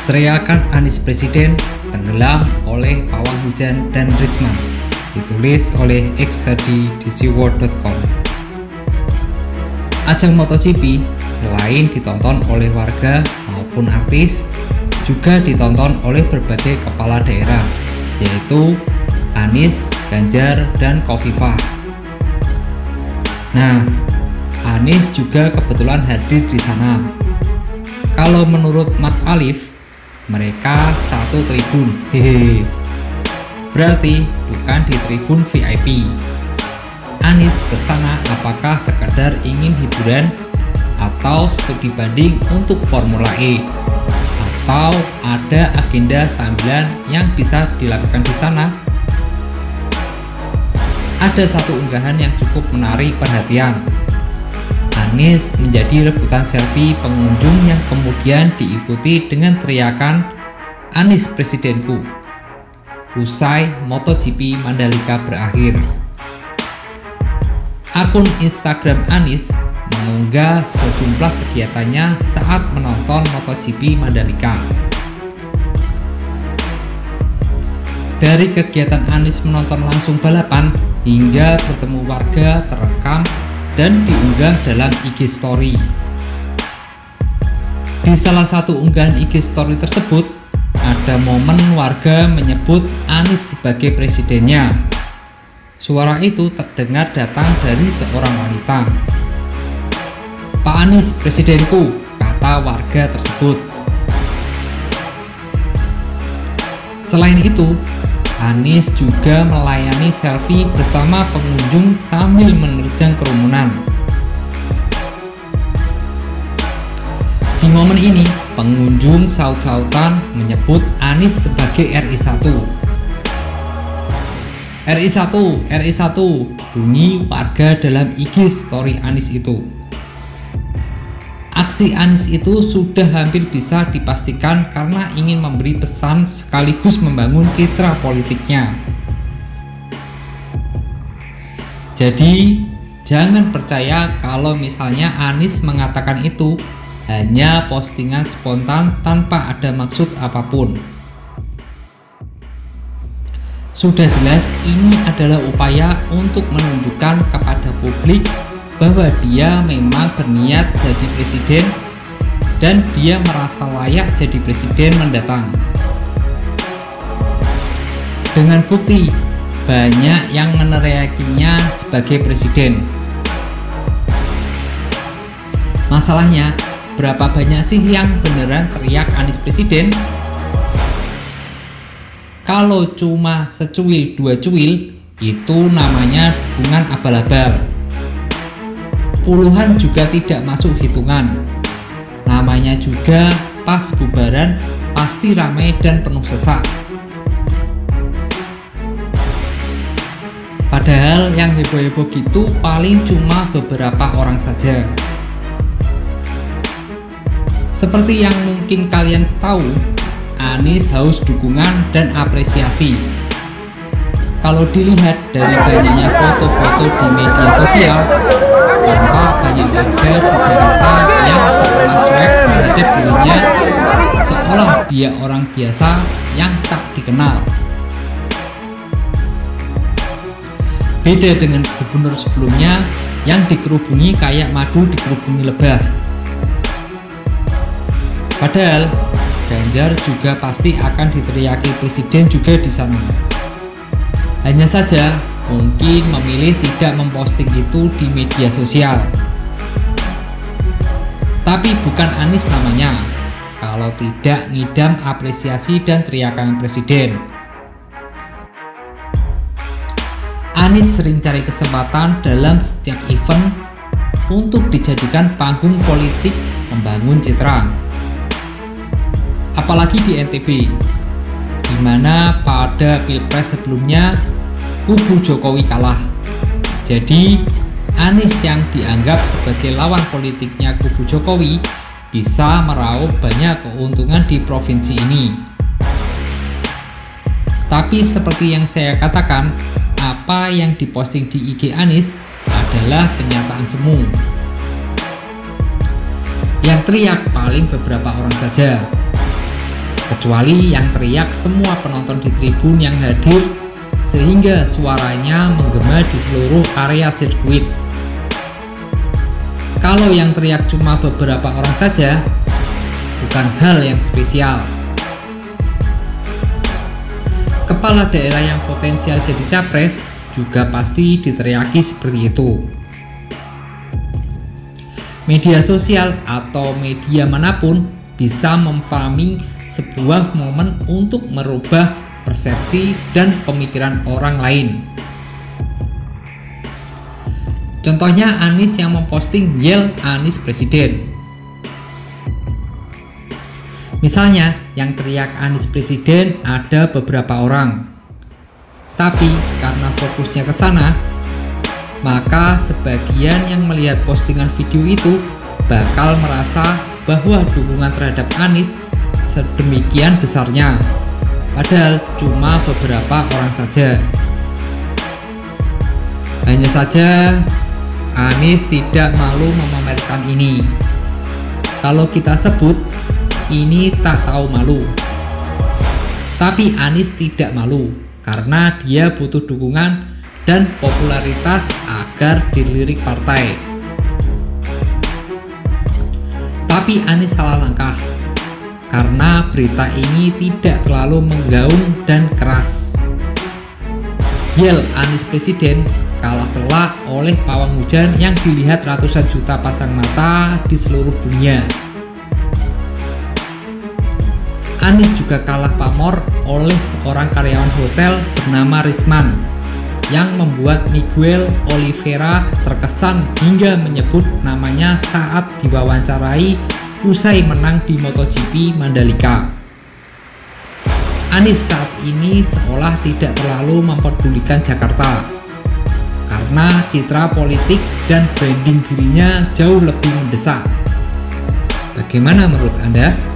Teriakan Anies Presiden tenggelam oleh pawang hujan dan Risma, ditulis oleh xhdcworld.com. Ajang MotoGP selain ditonton oleh warga maupun artis, juga ditonton oleh berbagai kepala daerah, yaitu Anies, Ganjar, dan Khofifah. Nah, Anies juga kebetulan hadir di sana. Kalau menurut Mas Alif, mereka satu tribun, hehe. Berarti bukan di tribun VIP. Anies kesana apakah sekedar ingin hiburan atau studi banding untuk Formula E, atau ada agenda sambilan yang bisa dilakukan di sana? Ada satu unggahan yang cukup menarik perhatian. Anies menjadi rebutan selfie pengunjung yang kemudian diikuti dengan teriakan "Anies Presidenku" usai MotoGP Mandalika berakhir. Akun Instagram Anies mengunggah sejumlah kegiatannya saat menonton MotoGP Mandalika. Dari kegiatan Anies menonton langsung balapan hingga bertemu warga terekam dan diunggah dalam IG Story. Di salah satu unggahan IG Story tersebut, ada momen warga menyebut Anies sebagai presidennya. Suara itu terdengar datang dari seorang wanita. "Pak Anies presidenku," kata warga tersebut. Selain itu, Anies juga melayani selfie bersama pengunjung sambil menerjang kerumunan. Di momen ini, pengunjung saut-sautan menyebut Anies sebagai RI1. RI1, RI1, bunyi warga dalam IG Story Anies itu. Aksi Anies itu sudah hampir bisa dipastikan karena ingin memberi pesan sekaligus membangun citra politiknya. Jadi, jangan percaya kalau misalnya Anies mengatakan itu hanya postingan spontan tanpa ada maksud apapun. Sudah jelas ini adalah upaya untuk menunjukkan kepada publik bahwa dia memang berniat jadi presiden dan dia merasa layak jadi presiden mendatang. Dengan bukti, banyak yang meneriakinya sebagai presiden. Masalahnya, berapa banyak sih yang beneran teriak Anies presiden? Kalau cuma secuil dua cuil, itu namanya dukungan abal-abal. Puluhan juga tidak masuk hitungan. Namanya juga pas bubaran pasti ramai dan penuh sesak. Padahal yang heboh-heboh gitu paling cuma beberapa orang saja. Seperti yang mungkin kalian tahu, Anies haus dukungan dan apresiasi. Kalau dilihat dari banyaknya foto-foto di media sosial, tanpa banyak warga di Jakarta yang seolah cuek terhadap dirinya, seolah dia orang biasa yang tak dikenal. Beda dengan gubernur sebelumnya yang dikerubungi kayak madu dikerubungi lebah. Padahal Ganjar juga pasti akan diteriaki presiden juga di sana. Hanya saja mungkin memilih tidak memposting itu di media sosial. Tapi bukan Anies namanya kalau tidak ngidam apresiasi dan teriakan presiden. Anies sering cari kesempatan dalam setiap event untuk dijadikan panggung politik membangun citra. Apalagi di NTB, di mana pada Pilpres sebelumnya kubu Jokowi kalah. Jadi Anies yang dianggap sebagai lawan politiknya kubu Jokowi bisa meraup banyak keuntungan di provinsi ini. Tapi seperti yang saya katakan, apa yang diposting di IG Anies adalah kenyataan semu. Yang teriak paling beberapa orang saja, kecuali yang teriak semua penonton di tribun yang hadir sehingga suaranya menggema di seluruh area sirkuit. Kalau yang teriak cuma beberapa orang saja, bukan hal yang spesial. Kepala daerah yang potensial jadi capres juga pasti diteriaki seperti itu. Media sosial atau media manapun bisa memframing sebuah momen untuk merubah persepsi dan pemikiran orang lain. Contohnya Anies yang memposting yel Anies Presiden. Misalnya yang teriak Anies Presiden ada beberapa orang, tapi karena fokusnya ke sana, maka sebagian yang melihat postingan video itu bakal merasa bahwa dukungan terhadap Anies sedemikian besarnya, padahal cuma beberapa orang saja. Hanya saja Anies tidak malu memamerkan ini. Kalau kita sebut ini tak tahu malu, tapi Anies tidak malu karena dia butuh dukungan dan popularitas agar dilirik partai. Tapi Anies salah langkah karena berita ini tidak terlalu menggaung dan keras. Yel Anies Presiden kalah telak oleh pawang hujan yang dilihat ratusan juta pasang mata di seluruh dunia. Anies juga kalah pamor oleh seorang karyawan hotel bernama Risman yang membuat Miguel Oliveira terkesan hingga menyebut namanya saat diwawancarai usai menang di MotoGP Mandalika. Anies saat ini seolah tidak terlalu mempedulikan Jakarta karena citra politik dan branding dirinya jauh lebih mendesak. Bagaimana menurut Anda?